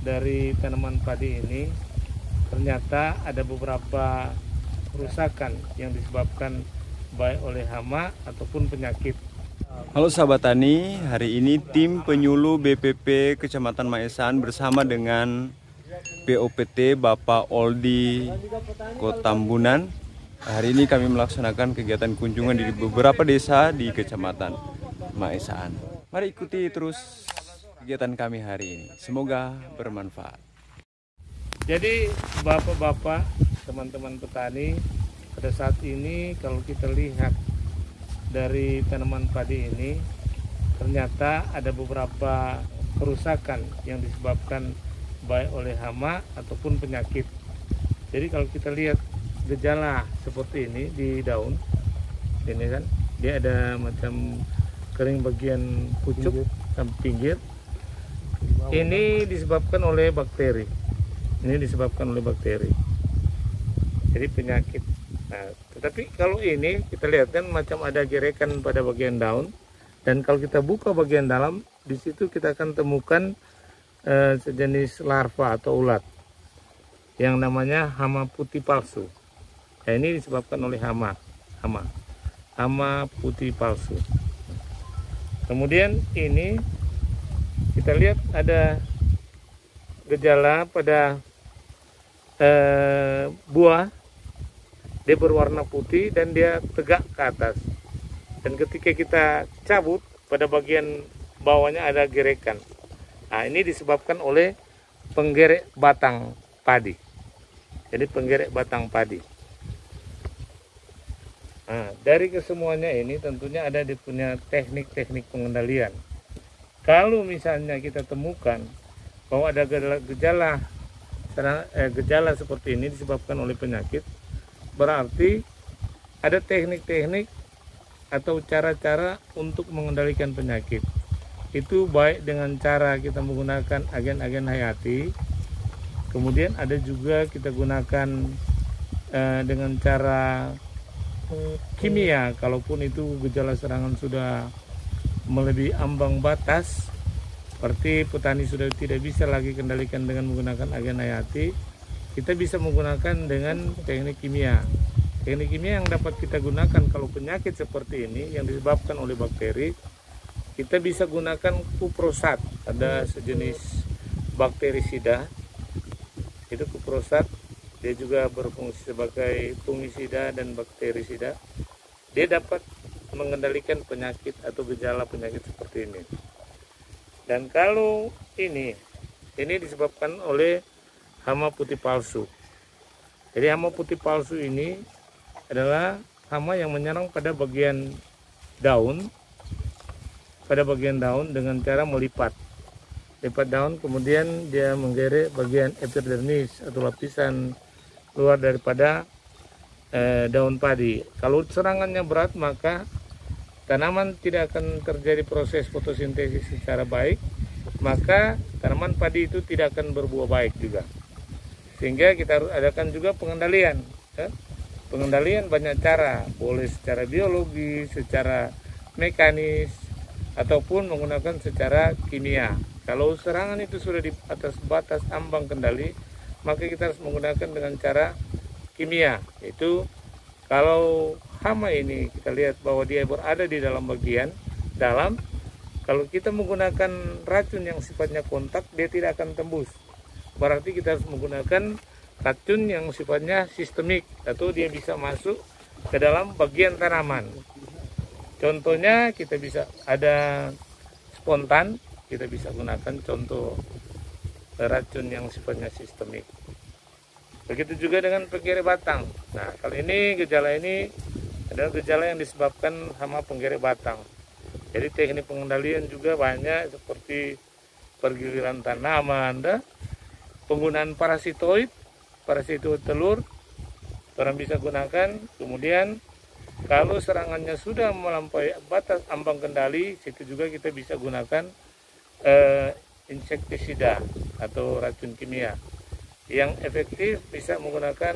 dari tanaman padi ini ternyata ada beberapa kerusakan yang disebabkan baik oleh hama ataupun penyakit. Halo sahabat tani, hari ini tim penyuluh BPP Kecamatan Maesan bersama dengan POPT Bapak Oldi Kotambunan. Hari ini kami melaksanakan kegiatan kunjungan di beberapa desa di Kecamatan Maesan. Mari ikuti terus kegiatan kami hari ini. Semoga bermanfaat. Jadi bapak-bapak, teman-teman petani, pada saat ini kalau kita lihat dari tanaman padi ini ternyata ada beberapa kerusakan yang disebabkan baik oleh hama ataupun penyakit. Jadi kalau kita lihat gejala seperti ini di daun, ini kan dia ada macam kering bagian pucuk sampai pinggir. Ini disebabkan oleh bakteri. Ini disebabkan oleh bakteri. Jadi penyakit. Nah, tetapi kalau ini kita lihat kan macam ada gerekan pada bagian daun, dan kalau kita buka bagian dalam, di situ kita akan temukan sejenis larva atau ulat yang namanya hama putih palsu. Nah, ini disebabkan oleh hama putih palsu. Kemudian ini kita lihat ada gejala pada buah, dia berwarna putih dan dia tegak ke atas, dan ketika kita cabut pada bagian bawahnya ada gerekan. Nah, ini disebabkan oleh penggerek batang padi. Jadi penggerek batang padi. Nah, dari kesemuanya ini tentunya ada di punya teknik-teknik pengendalian. Kalau misalnya kita temukan bahwa ada gejala seperti ini disebabkan oleh penyakit, berarti ada teknik-teknik atau cara-cara untuk mengendalikan penyakit. Itu baik dengan cara kita menggunakan agen-agen hayati, kemudian ada juga kita gunakan dengan cara kimia kalaupun itu gejala serangan sudah melebihi ambang batas, seperti petani sudah tidak bisa lagi kendalikan dengan menggunakan agen hayati, kita bisa menggunakan dengan teknik kimia. Teknik kimia yang dapat kita gunakan kalau penyakit seperti ini yang disebabkan oleh bakteri, kita bisa gunakan kuprosat. Ada sejenis bakterisida, itu kuprosat, dia juga berfungsi sebagai fungisida dan bakterisida. Dia dapat mengendalikan penyakit atau gejala penyakit seperti ini. Dan kalau ini disebabkan oleh hama putih palsu. Jadi hama putih palsu ini adalah hama yang menyerang pada bagian daun, dengan cara melipat daun, kemudian dia menggerek bagian epidermis atau lapisan luar daripada daun padi. Kalau serangannya berat, maka tanaman tidak akan terjadi proses fotosintesis secara baik, maka tanaman padi itu tidak akan berbuah baik juga. Sehingga kita harus adakan juga pengendalian. Pengendalian banyak cara, boleh secara biologi, secara mekanis, ataupun menggunakan secara kimia. Kalau serangan itu sudah di atas batas ambang kendali, maka kita harus menggunakan dengan cara kimia. Itu kalau hama ini kita lihat bahwa dia berada di dalam bagian dalam, kalau kita menggunakan racun yang sifatnya kontak, dia tidak akan tembus. Berarti kita harus menggunakan racun yang sifatnya sistemik, atau dia bisa masuk ke dalam bagian tanaman. Contohnya kita bisa ada spontan, kita bisa gunakan contoh racun yang sifatnya sistemik. Begitu juga dengan penggerek batang. Nah, kali ini gejala ini adalah gejala yang disebabkan hama penggerek batang. Jadi teknik pengendalian juga banyak, seperti pergiliran tanaman, penggunaan parasitoid telur, orang bisa gunakan. Kemudian kalau serangannya sudah melampaui batas ambang kendali, situ juga kita bisa gunakan insektisida atau racun kimia. Yang efektif bisa menggunakan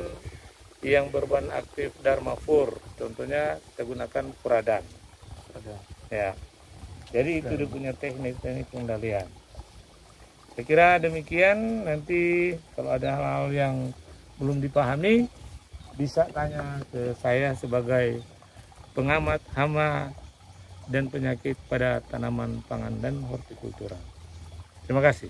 yang berbahan aktif Dharmafur, contohnya kita gunakan Puradan. Ya, jadi itu dia punya teknik pengendalian. Saya kira demikian. Nanti kalau ada hal-hal yang belum dipahami bisa tanya ke saya sebagai pengamat hama dan penyakit pada tanaman pangan dan hortikultura. Terima kasih.